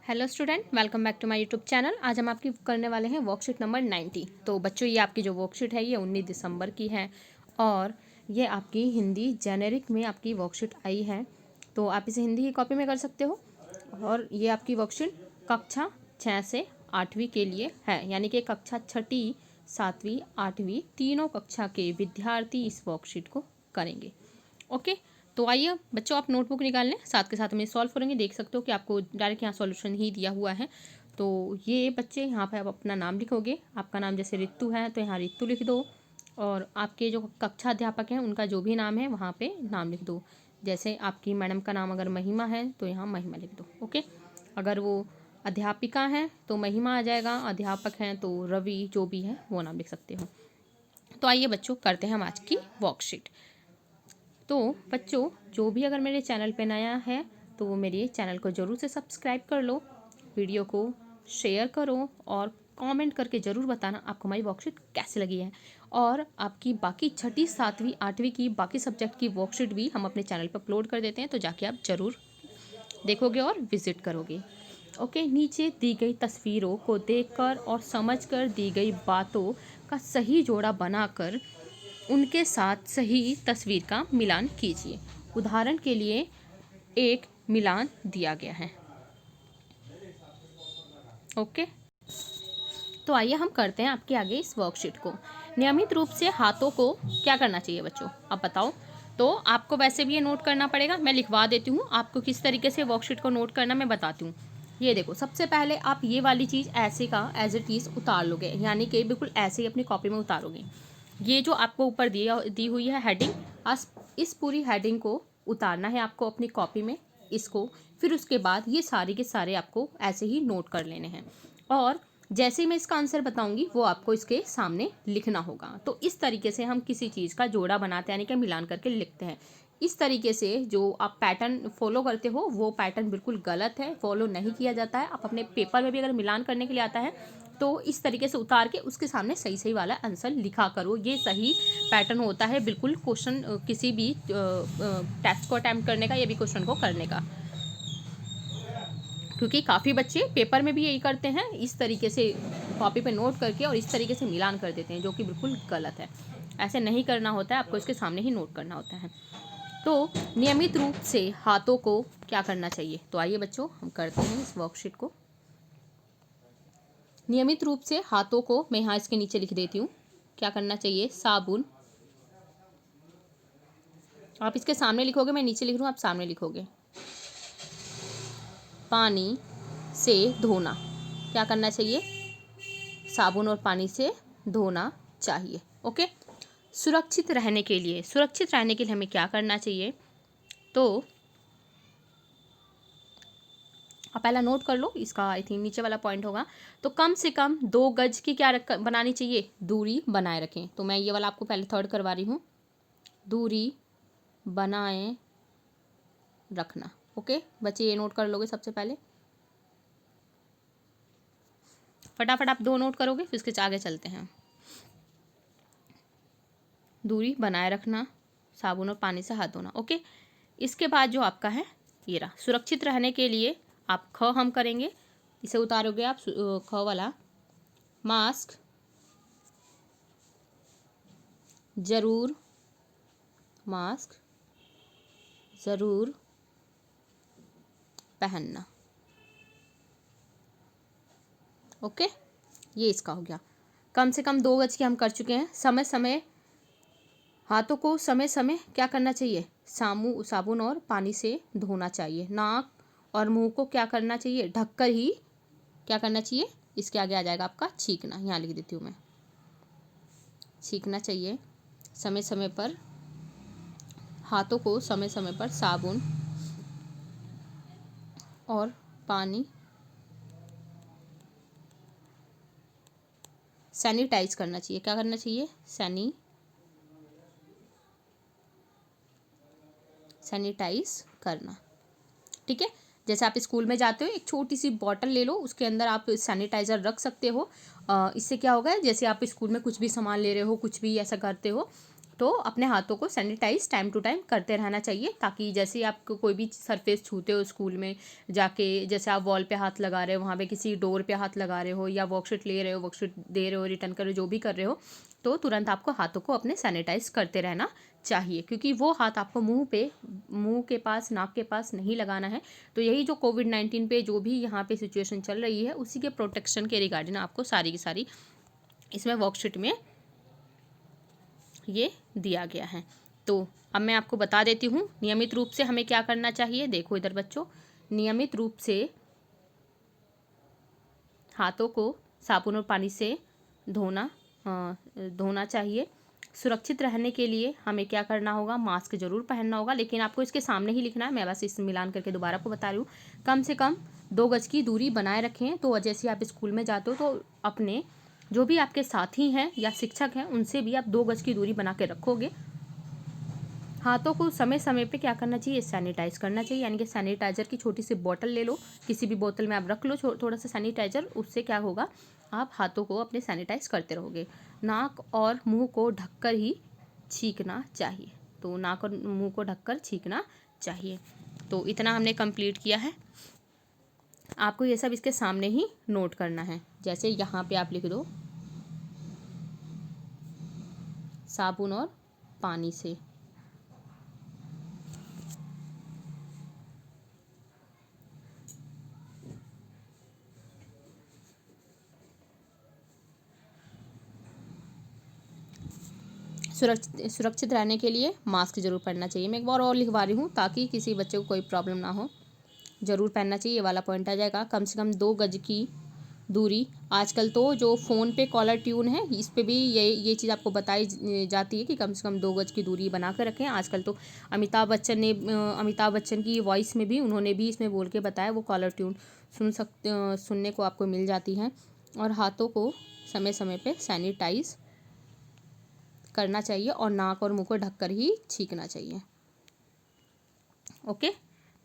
Hello student, welcome back to my YouTube channel. आज हम आपकी करने वाले हैं वर्कशीट नंबर 90। तो बच्चों, ये आपकी जो वर्कशीट है ये 19 दिसंबर की है और ये आपकी हिंदी जेनेरिक में आपकी वर्कशीट आई है। तो आप इसे हिंदी की कॉपी में कर सकते हो। और ये आपकी वर्कशीट कक्षा 6 से 8वीं के लिए है, यानी कि कक्षा 6ठी 7वीं 8वीं तीनों कक्षा के विद्यार्थी इस वर्कशीट को करेंगे। ओके, तो आइए बच्चों, आप नोटबुक निकाल लें, साथ के साथ में सॉल्व करेंगे। देख सकते हो कि आपको डायरेक्ट यहाँ सॉल्यूशन ही दिया हुआ है। तो ये बच्चे यहाँ पे आप अपना नाम लिखोगे। आपका नाम जैसे रितु है तो यहाँ रितु लिख दो, और आपके जो कक्षा अध्यापक हैं उनका जो भी नाम है वहाँ पे नाम लिख दो। जैसे आपकी मैडम का नाम अगर महिमा है तो यहाँ महिमा लिख दो। ओके, अगर वो अध्यापिका हैं तो महिमा आ जाएगा, अध्यापक हैं तो रवि, जो भी है वो नाम लिख सकते हो। तो आइए बच्चों, करते हैं हम आज की वर्कशीट। तो बच्चों, जो भी अगर मेरे चैनल पे नया है तो वो मेरे चैनल को ज़रूर से सब्सक्राइब कर लो, वीडियो को शेयर करो और कमेंट करके ज़रूर बताना आपको हमारी वर्कशीट कैसी लगी है। और आपकी बाकी 6ठी 7वीं 8वीं की बाकी सब्जेक्ट की वर्कशीट भी हम अपने चैनल पर अपलोड कर देते हैं, तो जाके आप ज़रूर देखोगे और विजिट करोगे। ओके, नीचे दी गई तस्वीरों को देखकर और समझकर दी गई बातों का सही जोड़ा बनाकर उनके साथ सही तस्वीर का मिलान कीजिए। उदाहरण के लिए एक मिलान दिया गया है। ओके, तो आइए हम करते हैं आपके आगे इस वर्कशीट को। नियमित रूप से हाथों को क्या करना चाहिए बच्चों, अब बताओ। तो आपको वैसे भी ये नोट करना पड़ेगा, मैं लिखवा देती हूँ आपको किस तरीके से वर्कशीट को नोट करना मैं बताती हूँ। ये देखो, सबसे पहले आप ये वाली चीज़ ऐसे का एज इट इज़ उतार लोगे, यानी कि बिल्कुल ऐसे ही अपनी कॉपी में उतारोगे। ये जो आपको ऊपर दी हुई है हेडिंग, इस पूरी हेडिंग को उतारना है आपको अपनी कॉपी में, इसको। फिर उसके बाद ये सारे के सारे आपको ऐसे ही नोट कर लेने हैं, और जैसे ही मैं इसका आंसर बताऊंगी वो आपको इसके सामने लिखना होगा। तो इस तरीके से हम किसी चीज़ का जोड़ा बनाते हैं, यानी कि मिलान करके लिखते हैं। इस तरीके से जो आप पैटर्न फॉलो करते हो वो पैटर्न बिल्कुल गलत है, फॉलो नहीं किया जाता है। आप अपने पेपर में भी अगर मिलान करने के लिए आता है तो इस तरीके से उतार के उसके सामने सही सही वाला आंसर लिखा करो। ये सही पैटर्न होता है बिल्कुल क्वेश्चन, किसी भी टेस्ट को अटैम्प्ट करने का या भी क्वेश्चन को करने का, क्योंकि काफ़ी बच्चे पेपर में भी यही करते हैं, इस तरीके से कॉपी पे नोट करके और इस तरीके से मिलान कर देते हैं, जो कि बिल्कुल गलत है। ऐसे नहीं करना होता है, आपको इसके सामने ही नोट करना होता है। तो नियमित रूप से हाथों को क्या करना चाहिए, तो आइए बच्चों हम करते हैं इस वर्कशीट को। नियमित रूप से हाथों को, मैं यहाँ इसके नीचे लिख देती हूँ क्या करना चाहिए। साबुन, आप इसके सामने लिखोगे, मैं नीचे लिख रही हूँ, आप सामने लिखोगे। पानी से धोना, क्या करना चाहिए, साबुन और पानी से धोना चाहिए। ओके, सुरक्षित रहने के लिए, सुरक्षित रहने के लिए हमें क्या करना चाहिए, तो आप पहला नोट कर लो, इसका आई थिंक नीचे वाला पॉइंट होगा। तो कम से कम 2 गज की क्या बनानी चाहिए, दूरी बनाए रखें। तो मैं ये वाला आपको पहले थर्ड करवा रही हूँ, दूरी बनाए रखना। ओके बच्चे, ये नोट कर लोगे सबसे पहले, फटाफट आप 2 नोट करोगे, फिर इसके आगे चलते हैं। दूरी बनाए रखना, साबुन और पानी से हाथ धोना। ओके, इसके बाद जो आपका है ये रहा, सुरक्षित रहने के लिए आप ख हम करेंगे, इसे उतारोगे आप, ख वाला, मास्क जरूर, मास्क ज़रूर पहनना। ओके, ये इसका हो गया। कम से कम 2 गज की हम कर चुके हैं। समय समय हाथों को समय समय क्या करना चाहिए, साबुन और पानी से धोना चाहिए। नाक और मुंह को क्या करना चाहिए, ढककर ही क्या करना चाहिए, इसके आगे आ जाएगा आपका छींकना, यहाँ लिख देती हूँ मैं, छींकना चाहिए। समय समय पर हाथों को समय समय पर साबुन और पानी सैनिटाइज करना चाहिए। क्या करना चाहिए, सैनिटाइज करना। ठीक है, जैसे आप स्कूल में जाते हो, एक छोटी सी बॉटल ले लो, उसके अंदर आप सैनिटाइज़र रख सकते हो। इससे क्या होगा, जैसे आप स्कूल में कुछ भी सामान ले रहे हो, कुछ भी ऐसा करते हो, तो अपने हाथों को सैनिटाइज टाइम टू टाइम करते रहना चाहिए, ताकि जैसे आप कोई भी सरफेस छूते हो स्कूल में जाके, जैसे आप वॉल पे हाथ लगा रहे हो, वहाँ पे किसी डोर पे हाथ लगा रहे हो, या वर्कशीट ले रहे हो, वर्कशीट दे रहे हो, रिटर्न कर रहे हो, जो भी कर रहे हो, तो तुरंत आपको हाथों को अपने सैनिटाइज करते रहना चाहिए, क्योंकि वो हाथ आपको मुंह के पास, नाक के पास नहीं लगाना है। तो यही जो कोविड-19 पे जो भी यहाँ पे सिचुएशन चल रही है, उसी के प्रोटेक्शन के रिगार्डिंग आपको सारी की सारी इसमें वर्कशीट में ये दिया गया है। तो अब मैं आपको बता देती हूँ नियमित रूप से हमें क्या करना चाहिए। देखो इधर बच्चों, नियमित रूप से हाथों को साबुन और पानी से धोना चाहिए। सुरक्षित रहने के लिए हमें क्या करना होगा, मास्क जरूर पहनना होगा, लेकिन आपको इसके सामने ही लिखना है, मैं बस इस मिलान करके दोबारा आपको बता रही हूँ। कम से कम 2 गज की दूरी बनाए रखें। तो जैसे आप स्कूल में जाते हो तो अपने जो भी आपके साथी हैं या शिक्षक हैं उनसे भी आप 2 गज की दूरी बना के रखोगे। हाथों को समय समय पे क्या करना चाहिए, सैनिटाइज करना चाहिए, यानी कि सैनिटाइजर की छोटी सी बोतल ले लो, किसी भी बोतल में आप रख लो थोड़ा सा सैनिटाइजर। उससे क्या होगा, आप हाथों को अपने सैनिटाइज करते रहोगे। नाक और मुंह को ढककर ही छींकना चाहिए। तो नाक और मुंह को ढककर छींकना चाहिए। तो इतना हमने कंप्लीट किया है। आपको ये सब इसके सामने ही नोट करना है। जैसे यहाँ पे आप लिख दो, साबुन और पानी से। सुरक्षित रहने के लिए मास्क जरूर पहनना चाहिए। मैं एक बार और लिखवा रही हूँ ताकि किसी बच्चे को कोई प्रॉब्लम ना हो। ज़रूर पहनना चाहिए, ये वाला पॉइंट आ जाएगा। कम से कम 2 गज की दूरी। आजकल तो जो फ़ोन पे कॉलर ट्यून है, इस पे भी ये चीज़ आपको बताई जाती है कि कम से कम 2 गज की दूरी बना कर रखें। आजकल तो अमिताभ बच्चन की वॉइस में भी उन्होंने भी इसमें बोल के बताया, वो कॉलर ट्यून सुनने को आपको मिल जाती हैं। और हाथों को समय समय पे सैनिटाइज करना चाहिए और नाक और मुंह को ढककर ही छींकना चाहिए। ओके,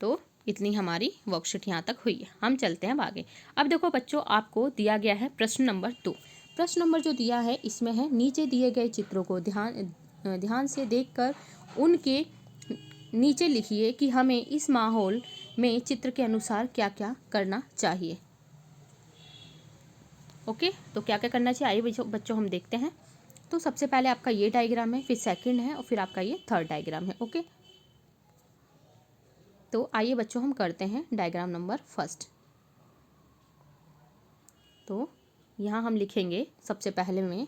तो इतनी हमारी वर्कशीट यहाँ तक हुई है। हम चलते हैं आगे। अब देखो बच्चों, आपको दिया गया है प्रश्न नंबर 2। प्रश्न नंबर जो दिया है इसमें है, नीचे दिए गए चित्रों को ध्यान से देखकर उनके नीचे लिखिए कि हमें इस माहौल में चित्र के अनुसार क्या क्या करना चाहिए। ओके, तो क्या क्या करना चाहिए आइए बच्चों हम देखते हैं। तो सबसे पहले आपका ये डायग्राम है, फिर सेकंड है और फिर आपका ये थर्ड डायग्राम है। ओके, तो आइए बच्चों हम करते हैं डायग्राम नंबर फर्स्ट। तो यहाँ हम लिखेंगे सबसे पहले में,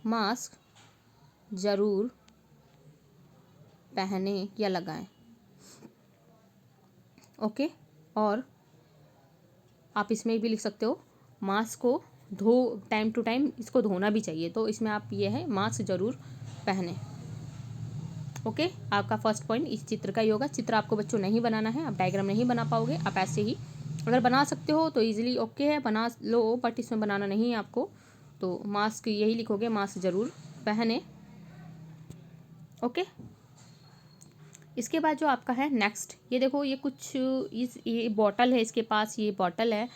मास्क जरूर पहने या लगाएं। ओके, और आप इसमें भी लिख सकते हो, मास्क को टाइम टू टाइम इसको धोना भी चाहिए। तो इसमें आप ये है, मास्क जरूर पहने। ओके, आपका फर्स्ट पॉइंट इस चित्र का ही होगा। चित्र आपको बच्चों नहीं बनाना है, आप डायग्राम नहीं बना पाओगे। आप ऐसे ही अगर बना सकते हो तो इजीली ओके है, बना लो, बट इसमें बनाना नहीं है आपको। तो मास्क यही लिखोगे, मास्क जरूर पहने। ओके, इसके बाद जो आपका है नेक्स्ट, ये देखो, ये कुछ ये बॉटल है, इसके पास ये बॉटल है।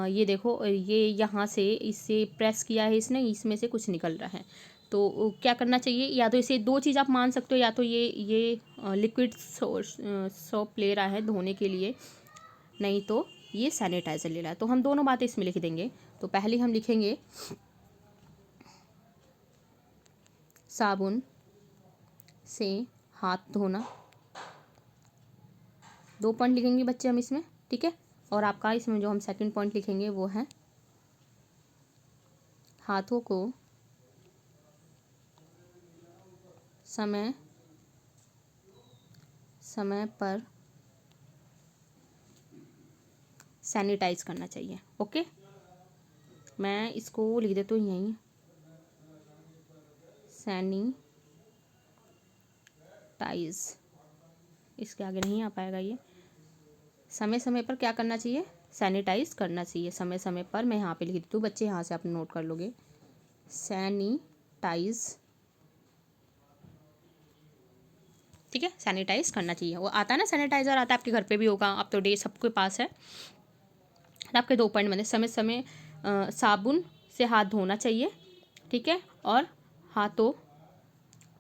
ये देखो, ये यहाँ से इसे प्रेस किया है इसने, इसमें से कुछ निकल रहा है। तो क्या करना चाहिए, या तो इसे 2 चीज़ आप मान सकते हो, या तो ये लिक्विड सोप ले रहा है धोने के लिए, नहीं तो ये सैनिटाइज़र ले रहा है। तो हम दोनों बातें इसमें लिख देंगे। तो पहले हम लिखेंगे साबुन से हाथ धोना। 2 पॉइंट लिखेंगे बच्चे हम इसमें, ठीक है। और आपका इसमें जो हम सेकंड पॉइंट लिखेंगे वो है, हाथों को समय समय पर सैनिटाइज करना चाहिए। ओके, मैं इसको लिख देता हूँ यहीं, सैनिटाइज, इसके आगे नहीं आ पाएगा ये। समय समय पर क्या करना चाहिए, सैनिटाइज करना चाहिए समय समय पर। मैं यहाँ पे लिख देती हूँ बच्चे, यहाँ से आप नोट कर लोगे, सैनिटाइज, ठीक है, सैनिटाइज करना चाहिए। वो आता है ना, सैनिटाइजर आता है, आपके घर पे भी होगा, आप तो सबके पास है। आपके 2 पॉइंट बने, समय समय साबुन से हाथ धोना चाहिए, ठीक है। और हाथों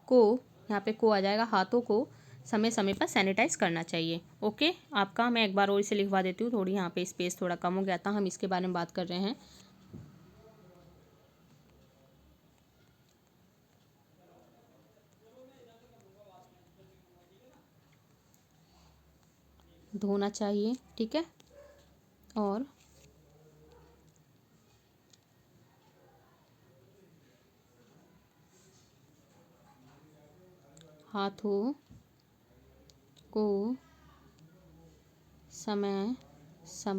को, यहाँ पे को आ जाएगा, हाथों को समय समय पर सैनिटाइज करना चाहिए। ओके, आपका मैं एक बार और इसे लिखवा देती हूँ, थोड़ी यहाँ पे स्पेस थोड़ा कम हो गया था, हम इसके बारे में बात कर रहे हैं। धोना चाहिए, ठीक है। और हाथों को समय समय